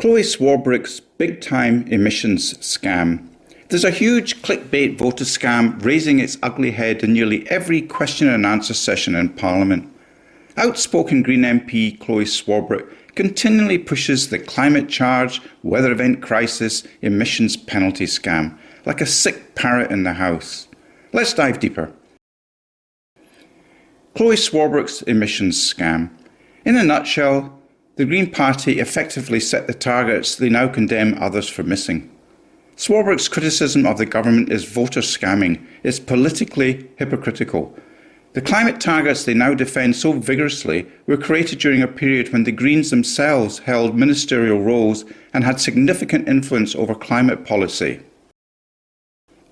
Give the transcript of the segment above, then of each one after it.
Chlöe Swarbrick's big-time emissions scam. There's a huge clickbait voter scam raising its ugly head in nearly every question and answer session in Parliament. Outspoken Green MP Chlöe Swarbrick continually pushes the climate charge, weather event crisis, emissions penalty scam, like a sick parrot in the house. Let's dive deeper. Chlöe Swarbrick's emissions scam. In a nutshell, the Green Party effectively set the targets they now condemn others for missing. Swarbrick's criticism of the government is voter scamming, is politically hypocritical. The climate targets they now defend so vigorously were created during a period when the Greens themselves held ministerial roles and had significant influence over climate policy.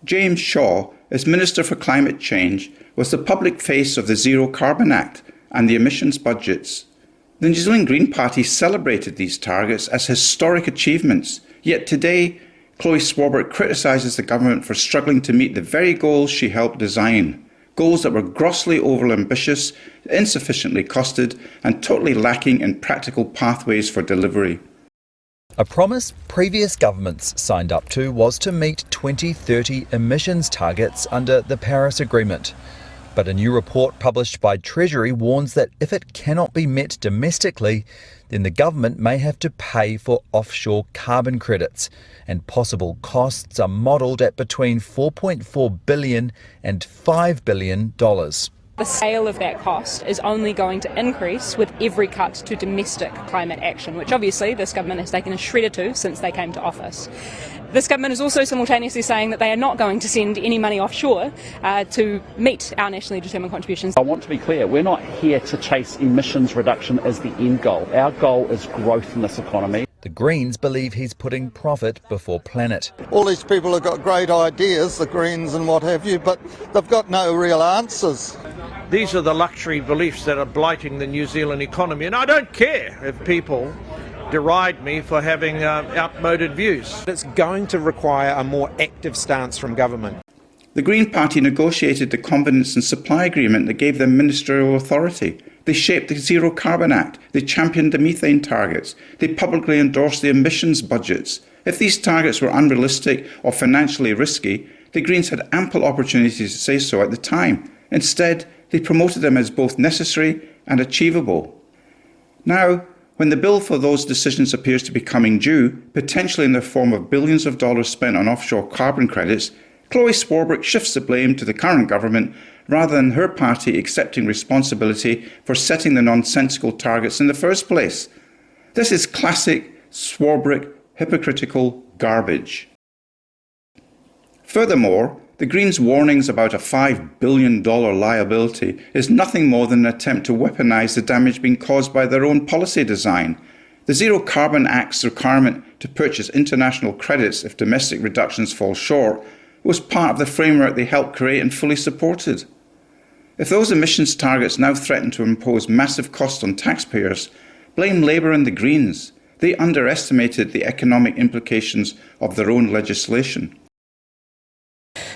James Shaw, as Minister for Climate Change, was the public face of the Zero Carbon Act and the emissions budgets. The New Zealand Green Party celebrated these targets as historic achievements, yet today Chlöe Swarbrick criticises the government for struggling to meet the very goals she helped design, goals that were grossly overambitious, insufficiently costed and totally lacking in practical pathways for delivery. A promise previous governments signed up to was to meet 2030 emissions targets under the Paris Agreement. But a new report published by Treasury warns that if it cannot be met domestically, then the government may have to pay for offshore carbon credits, and possible costs are modelled at between $4.4 billion and $5 billion. The scale of that cost is only going to increase with every cut to domestic climate action, which obviously this government has taken a shredder to since they came to office. This government is also simultaneously saying that they are not going to send any money offshore to meet our nationally determined contributions. I want to be clear, we're not here to chase emissions reduction as the end goal. Our goal is growth in this economy. The Greens believe he's putting profit before planet. All these people have got great ideas, the Greens and what have you, but they've got no real answers. These are the luxury beliefs that are blighting the New Zealand economy, and I don't care if people deride me for having outmoded views. It's going to require a more active stance from government. The Green Party negotiated the Confidence and Supply Agreement that gave them ministerial authority. They shaped the Zero Carbon Act. They championed the methane targets. They publicly endorsed the emissions budgets. If these targets were unrealistic or financially risky, the Greens had ample opportunities to say so at the time. Instead, they promoted them as both necessary and achievable. Now, when the bill for those decisions appears to be coming due, potentially in the form of billions of dollars spent on offshore carbon credits, Chlöe Swarbrick shifts the blame to the current government rather than her party accepting responsibility for setting the nonsensical targets in the first place. This is classic Swarbrick hypocritical garbage. Furthermore, the Greens' warnings about a $5 billion liability is nothing more than an attempt to weaponise the damage being caused by their own policy design. The Zero Carbon Act's requirement to purchase international credits if domestic reductions fall short was part of the framework they helped create and fully supported. If those emissions targets now threaten to impose massive costs on taxpayers, blame Labour and the Greens. They underestimated the economic implications of their own legislation.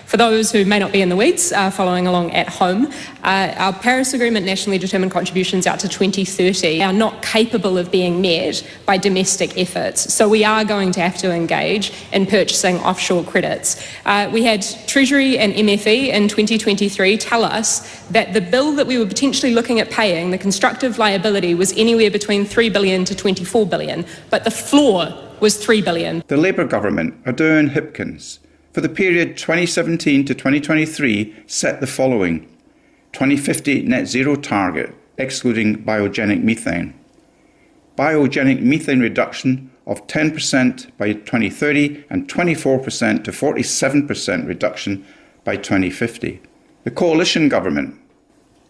For those who may not be in the weeds, following along at home, our Paris Agreement nationally determined contributions out to 2030 are not capable of being met by domestic efforts. So we are going to have to engage in purchasing offshore credits. We had Treasury and MFE in 2023 tell us that the bill that we were potentially looking at paying, the constructive liability, was anywhere between $3 billion to $24 billion, but the floor was $3 billion. The Labour government, Ardern Hipkins, for the period 2017 to 2023, set the following: 2050 net zero target, excluding biogenic methane. Biogenic methane reduction of 10% by 2030 and 24% to 47% reduction by 2050. The coalition government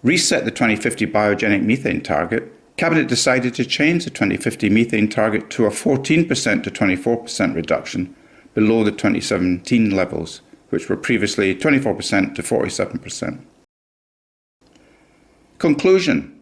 reset the 2050 biogenic methane target. Cabinet decided to change the 2050 methane target to a 14% to 24% reduction, below the 2017 levels, which were previously 24% to 47%. Conclusion.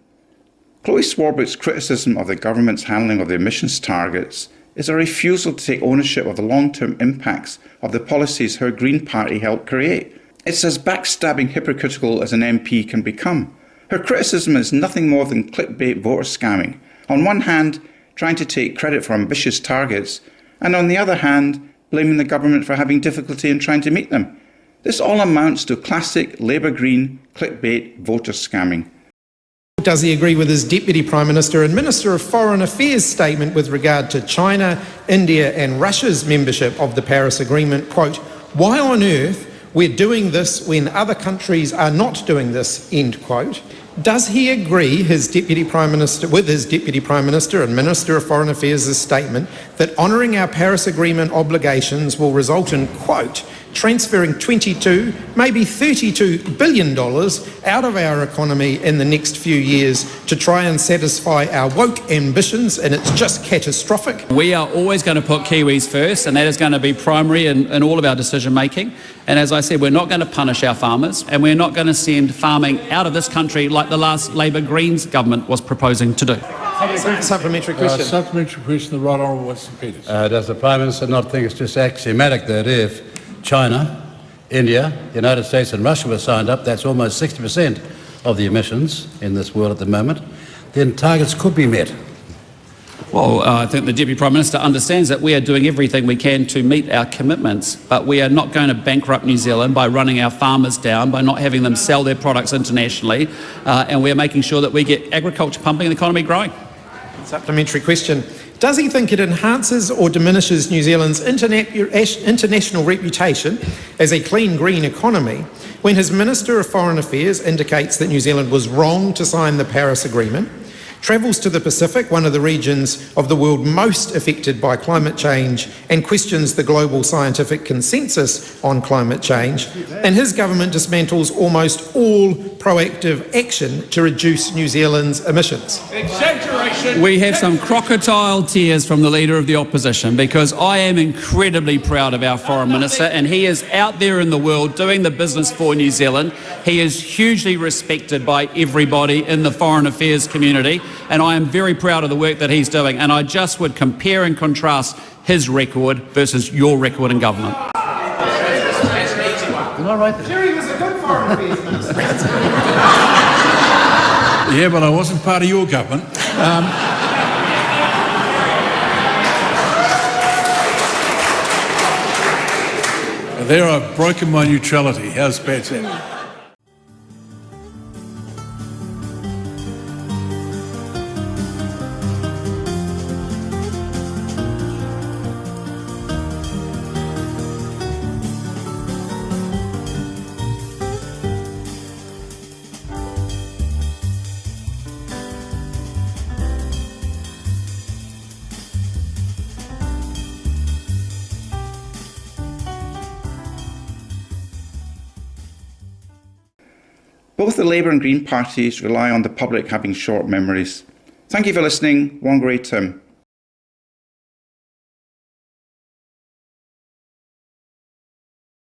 Chlöe Swarbrick's criticism of the government's handling of the emissions targets is a refusal to take ownership of the long-term impacts of the policies her Green Party helped create. It's as backstabbing hypocritical as an MP can become. Her criticism is nothing more than clickbait voter scamming. On one hand, trying to take credit for ambitious targets, and on the other hand, blaming the government for having difficulty in trying to meet them. This all amounts to classic Labour Green clickbait voter scamming. Does he agree with his Deputy Prime Minister and Minister of Foreign Affairs statement with regard to China, India and Russia's membership of the Paris Agreement? Quote, why on earth we're doing this when other countries are not doing this, end quote. Does he agree with his Deputy Prime Minister and Minister of Foreign Affairs' statement that honouring our Paris Agreement obligations will result in, quote, transferring $22, maybe $32 billion out of our economy in the next few years to try and satisfy our woke ambitions, and it's just catastrophic? We are always going to put Kiwis first, and that is going to be primary in all of our decision making. And as I said, we're not going to punish our farmers, and we're not going to send farming out of this country like the last Labour Greens government was proposing to do. Supplementary question. Supplementary question, the Right Honourable Winston Peters. Does the Prime Minister not think it's just axiomatic that if China, India, United States and Russia were signed up, that's almost 60% of the emissions in this world at the moment, then targets could be met? Well, I think the Deputy Prime Minister understands that we are doing everything we can to meet our commitments, but we are not going to bankrupt New Zealand by running our farmers down, by not having them sell their products internationally, and we are making sure that we get agriculture pumping and the economy growing. Supplementary question. Does he think it enhances or diminishes New Zealand's international reputation as a clean green economy when his Minister of Foreign Affairs indicates that New Zealand was wrong to sign the Paris Agreement, travels to the Pacific, one of the regions of the world most affected by climate change, and questions the global scientific consensus on climate change, and his government dismantles almost all proactive action to reduce New Zealand's emissions? Exaggeration! We have some crocodile tears from the Leader of the Opposition, because I am incredibly proud of our Foreign Minister, and he is out there in the world doing the business for New Zealand. He is hugely respected by everybody in the foreign affairs community, and I am very proud of the work that he's doing, and I just would compare and contrast his record versus your record in government. Did I write that? Jerry was a good foreign affairs minister. Yeah, but I wasn't part of your government. There I've broken my neutrality. How's bad that? Both the Labour and Green parties rely on the public having short memories. Thank you for listening. WhangāreiTim.